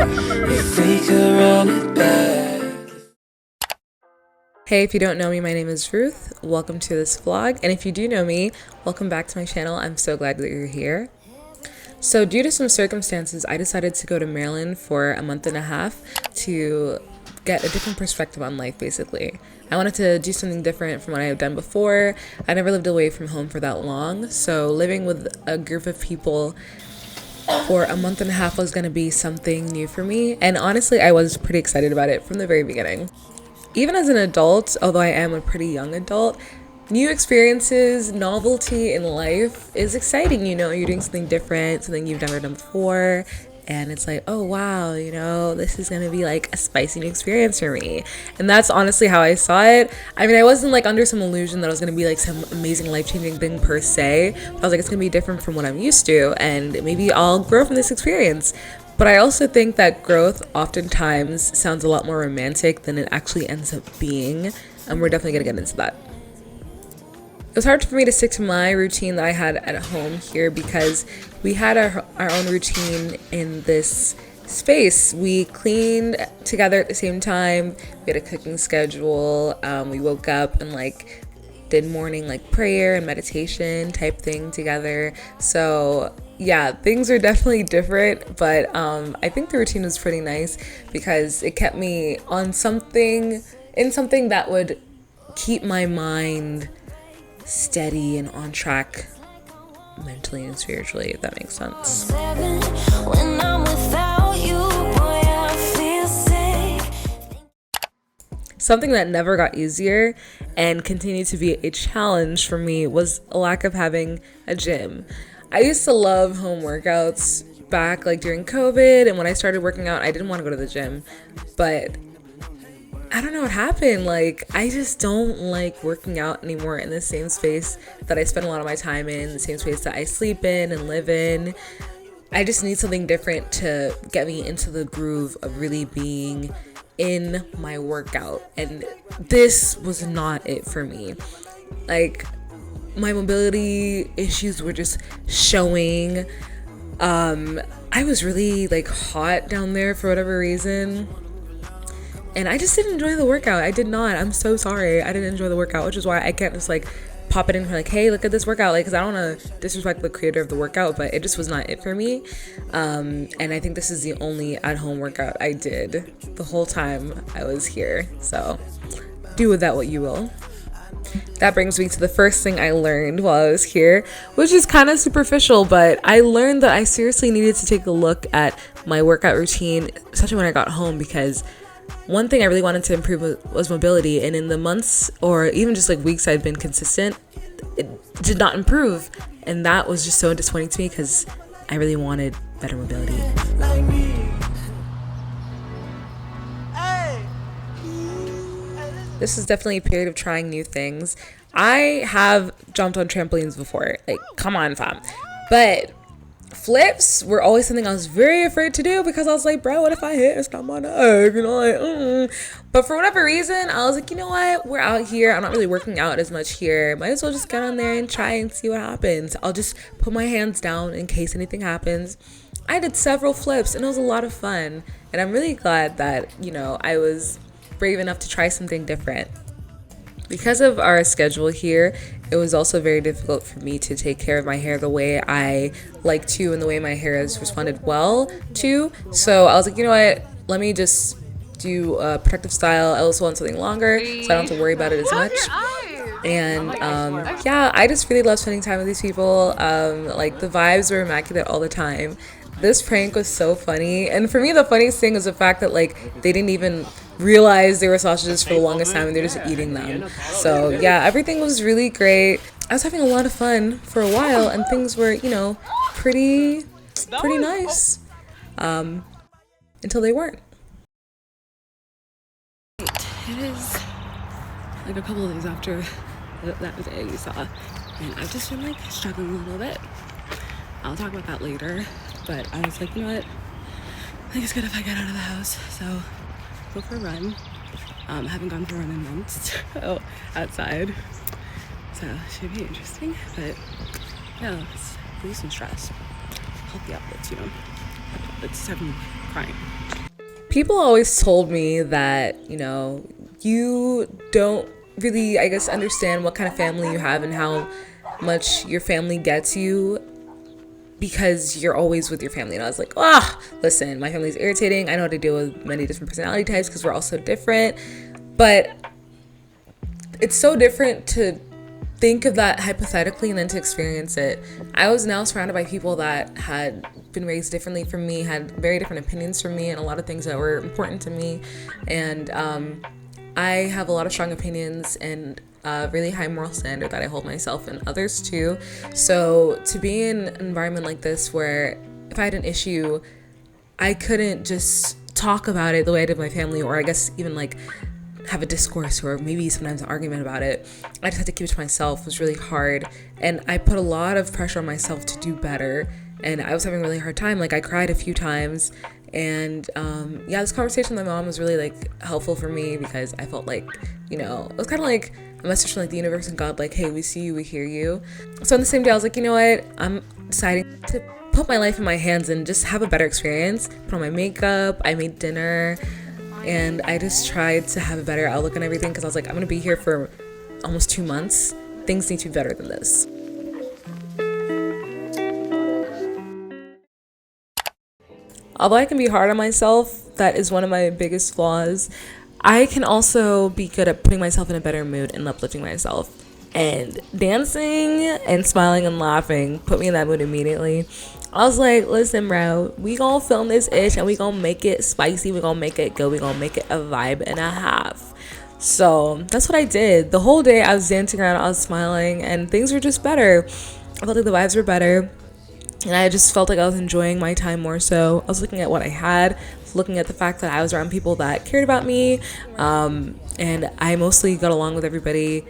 if we could run it back. Hey, if you don't know me, my name is Ruth. Welcome to this vlog. And if you do know me, welcome back to my channel. I'm so glad that you're here. So due to some circumstances, I decided to go to Maryland for a month and a half to get a different perspective on life, basically. I wanted to do something different from what I had done before. I never lived away from home for that long. So living with a group of people for a month and a half was going to be something new for me. And honestly, I was pretty excited about it from the very beginning. Even as an adult, although I am a pretty young adult, new experiences, novelty in life is exciting. You know, you're doing something different, something you've never done before. And it's like, oh, wow, you know, this is going to be like a spicy new experience for me. And that's honestly how I saw it. I mean, I wasn't like under some illusion that it was going to be like some amazing life-changing thing per se. I was like, it's going to be different from what I'm used to. And maybe I'll grow from this experience. But I also think that growth oftentimes sounds a lot more romantic than it actually ends up being. And we're definitely going to get into that. It was hard for me to stick to my routine that I had at home here because we had our own routine in this space. We cleaned together at the same time. We had a cooking schedule. We woke up and like did morning like prayer and meditation type thing together. So yeah, things are definitely different, but I think the routine was pretty nice because it kept me on something that would keep my mind steady and on track mentally and spiritually, if that makes sense. Something that never got easier and continued to be a challenge for me was a lack of having a gym. I used to love home workouts back like during COVID, and when I started working out, I didn't want to go to the gym, but I don't know what happened. Like, I just don't like working out anymore in the same space that I spend a lot of my time in, the same space that I sleep in and live in. I just need something different to get me into the groove of really being in my workout. And this was not it for me. Like, my mobility issues were just showing. I was really like hot down there for whatever reason. And I just didn't enjoy the workout. I did not. I'm so sorry. I didn't enjoy the workout, which is why I can't just like pop it in for like, hey, look at this workout. Like, because I don't want to disrespect the creator of the workout, but it just was not it for me. And I think this is the only at-home workout I did the whole time I was here. So do with that what you will. That brings me to the first thing I learned while I was here, which is kind of superficial, but I learned that I seriously needed to take a look at my workout routine, especially when I got home, because one thing I really wanted to improve was mobility, and in the months or even just like weeks I've been consistent, it did not improve, and that was just so disappointing to me because I really wanted better mobility. This is definitely a period of trying new things. I have jumped on trampolines before, like come on fam, but flips were always something I was very afraid to do because I was like, bro, what if I hit and stop my neck? You know, like, But for whatever reason, I was like, you know what? We're out here. I'm not really working out as much here. Might as well just get on there and try and see what happens. I'll just put my hands down in case anything happens. I did several flips and it was a lot of fun. And I'm really glad that, you know, I was brave enough to try something different. Because of our schedule here, it was also very difficult for me to take care of my hair the way I like to and the way my hair has responded well to. So I was like, you know what? Let me just do a protective style. I also want something longer so I don't have to worry about it as much. And yeah, I just really love spending time with these people. Like the vibes were immaculate all the time. This prank was so funny. And for me, the funniest thing is the fact that like they didn't even realize they were sausages for the longest time and they're just eating them. So yeah, everything was really great. I was having a lot of fun for a while and things were, you know, pretty nice until they weren't. It is like a couple of days after that day you saw, and I've just been like struggling a little bit. I'll talk about that later, but I was like, you know what, I think it's good if I get out of the house, so go for a run. I haven't gone for a run in months outside, so it should be interesting. But yeah, let's release some stress, healthy outlets, you know, outlets having crying. People always told me that, you don't really, I guess, understand what kind of family you have and how much your family gets you because you're always with your family. And I was like, listen, my family's irritating. I know how to deal with many different personality types because we're all so different. But it's so different to think of that hypothetically and then to experience it. I was now surrounded by people that had been raised differently from me, had very different opinions from me, and a lot of things that were important to me. And I have a lot of strong opinions and a really high moral standard that I hold myself and others to. So to be in an environment like this where if I had an issue, I couldn't just talk about it the way I did with my family, or I guess even like have a discourse or maybe sometimes an argument about it. I just had to keep it to myself. It was really hard, and I put a lot of pressure on myself to do better, and I was having a really hard time. Like I cried a few times, and this conversation with my mom was really like helpful for me because I felt like, it was kind of like a message from like the universe and God, like, hey, we see you, we hear you. So on the same day I was like, you know what, I'm deciding to put my life in my hands and just have a better experience. Put on my makeup, I made dinner, and I just tried to have a better outlook on everything because I was like, I'm gonna be here for almost 2 months. Things need to be better than this. Although I can be hard on myself, that is one of my biggest flaws. I can also be good at putting myself in a better mood and uplifting myself. And dancing and smiling and laughing put me in that mood immediately. I was like, listen, bro, we gonna film this ish and we gonna make it spicy. We gonna make it good. We gonna make it a vibe and a half. So that's what I did. The whole day I was dancing around, I was smiling, and things were just better. I felt like the vibes were better. And I just felt like I was enjoying my time more so. I was looking at what I had, looking at the fact that I was around people that cared about me. And I mostly got along with everybody.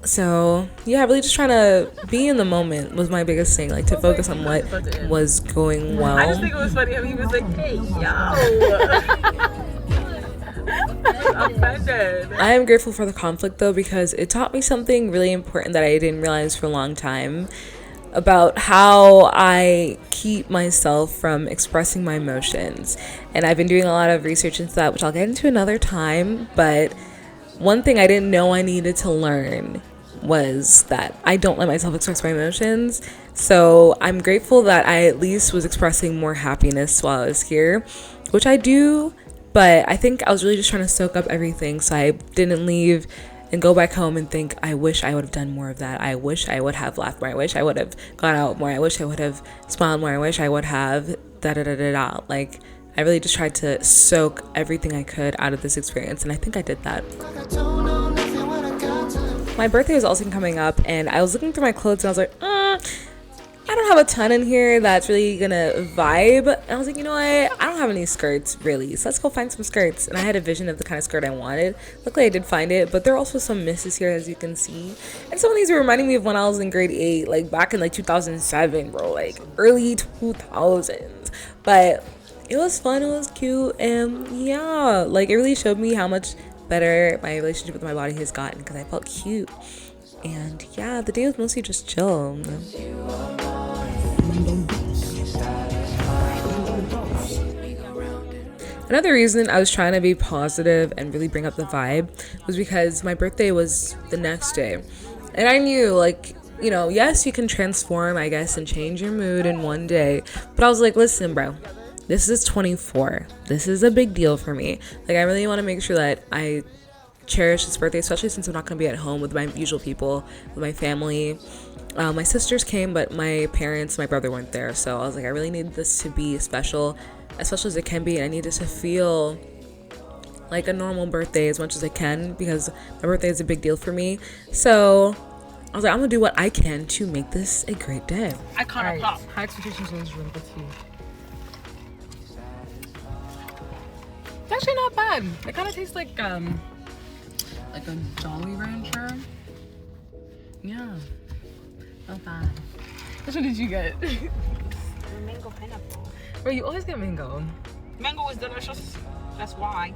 So yeah, really just trying to be in the moment was my biggest thing, like to focus on what was going well. I just think it was funny how he was like, hey, yo. Offended. I am grateful for the conflict though, because it taught me something really important that I didn't realize for a long time about how I keep myself from expressing my emotions. And I've been doing a lot of research into that, which I'll get into another time. But one thing I didn't know I needed to learn was that I don't let myself express my emotions. So I'm grateful that I at least was expressing more happiness while I was here, which I do. But I think I was really just trying to soak up everything, so I didn't leave and go back home and think, I wish I would have done more of that. I wish I would have laughed more. I wish I would have gone out more. I wish I would have smiled more. I wish I would have da-da-da-da-da. Like, I really just tried to soak everything I could out of this experience, and I think I did that. My birthday is also coming up, and I was looking through my clothes, and I was like, I don't have a ton in here that's really gonna vibe. And I was like, you know what? I don't have any skirts really, so let's go find some skirts. And I had a vision of the kind of skirt I wanted. Luckily, I did find it, but there are also some misses here, as you can see. And some of these were reminding me of when I was in grade 8, like back in like 2007, bro, like early 2000s. But it was fun, it was cute, and yeah, like it really showed me how much better my relationship with my body has gotten because I felt cute. And yeah, the day was mostly just chill. Another reason I was trying to be positive and really bring up the vibe was because my birthday was the next day. And I knew, like, yes, you can transform, I guess, and change your mood in one day. But I was like, listen, bro, this is 24. This is a big deal for me. Like, I really want to make sure that I cherish this birthday, especially since I'm not going to be at home with my usual people, with my family. My sisters came, but my parents, my brother weren't there. So I was like, I really need this to be special as it can be. And I need this to feel like a normal birthday as much as I can because my birthday is a big deal for me. So I was like, I'm going to do what I can to make this a great day. I kind of pop. High expectations was really good too. It's actually not bad. It kind of tastes like a Jolly Rancher. Yeah, not bad. Which one did you get? Mango pineapple. Bro, you always get mango. Mango is delicious. That's why.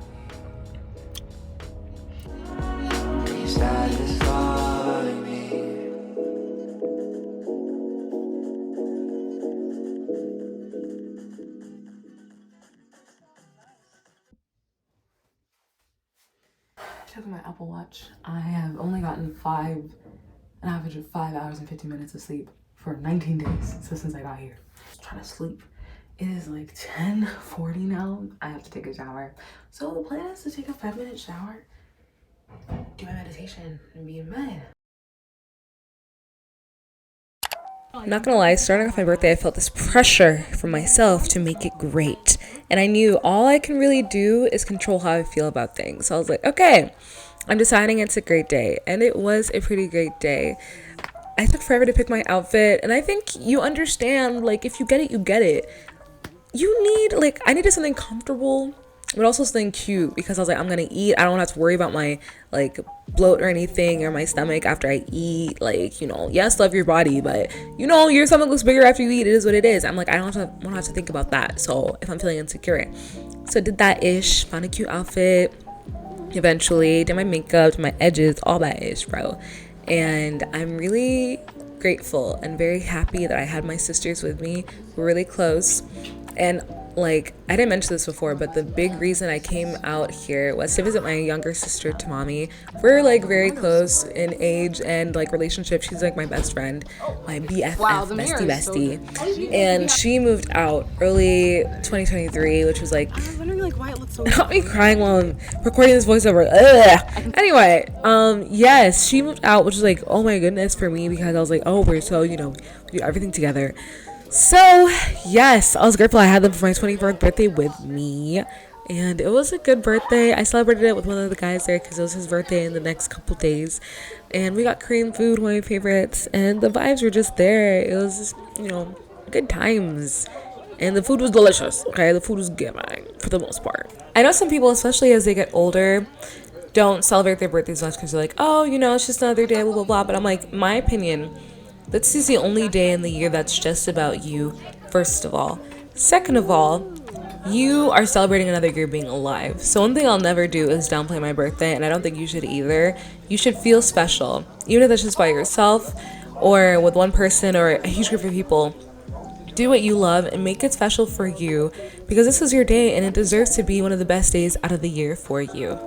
Apple Watch. I have only gotten an average of 5 hours and 15 minutes of sleep for 19 days since I got here. Just trying to sleep. It is like 10:40 now. I have to take a shower. So the plan is to take a 5-minute shower, do my meditation, and be in bed. Not gonna lie, starting off my birthday, I felt this pressure from myself to make it great. And I knew all I can really do is control how I feel about things. So I was like, okay, I'm deciding it's a great day. And it was a pretty great day. I took forever to pick my outfit. And I think you understand, like, if you get it, you get it. I needed something comfortable, but also something cute, because I was like, I'm gonna eat. I don't have to worry about my, like, bloat or anything, or my stomach after I eat. Like, you know, yes, love your body, but, you know, your stomach looks bigger after you eat. It is what it is. I'm like, I don't have to think about that. So if I'm feeling insecure, so I did that ish, found a cute outfit, eventually did my makeup, did my edges, all that ish, bro. And I'm really grateful and very happy that I had my sisters with me. We're really close. And like, I didn't mention this before, but the big reason I came out here was to visit my younger sister, Tamami. We're like very close in age and like relationship. She's like my best friend, my BFF, bestie. And she moved out early 2023, which was like, I was wondering like why it looks so not me crying while I'm recording this voiceover. Ugh. Anyway, yes, she moved out, which was like, oh my goodness for me, because I was like, oh, we're so, you know, we do everything together. So yes, I was grateful I had them for my 24th birthday with me, and it was a good birthday. I celebrated it with one of the guys there because it was his birthday in the next couple days, and we got Korean food, one of my favorites, and the vibes were just there. It was just, you know, good times, and the food was delicious. Okay, the food was good for the most part. I know some people, especially as they get older, don't celebrate their birthdays much because they're like, oh, you know, it's just another day, blah blah blah. But I'm like, my opinion, this is the only day in the year that's just about you, first of all. Second of all, you are celebrating another year being alive. So one thing I'll never do is downplay my birthday, and I don't think you should either. You should feel special, even if that's just by yourself or with one person or a huge group of people. Do what you love and make it special for you, because this is your day and it deserves to be one of the best days out of the year for you.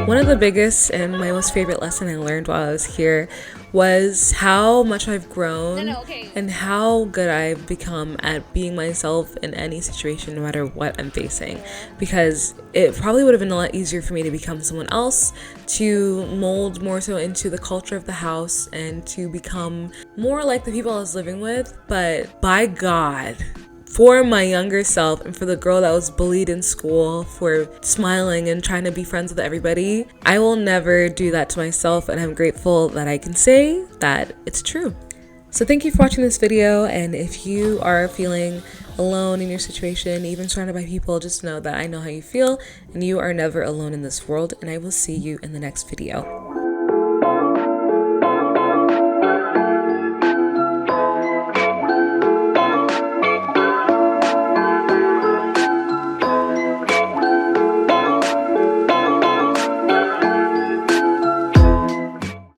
One of the biggest and my most favorite lesson I learned while I was here was how much I've grown and how good I've become at being myself in any situation, no matter what I'm facing. Because it probably would have been a lot easier for me to become someone else, to mold more so into the culture of the house, and to become more like the people I was living with. But by God, for my younger self and for the girl that was bullied in school for smiling and trying to be friends with everybody, I will never do that to myself, and I'm grateful that I can say that it's true. So thank you for watching this video, and if you are feeling alone in your situation, even surrounded by people, just know that I know how you feel and you are never alone in this world, and I will see you in the next video.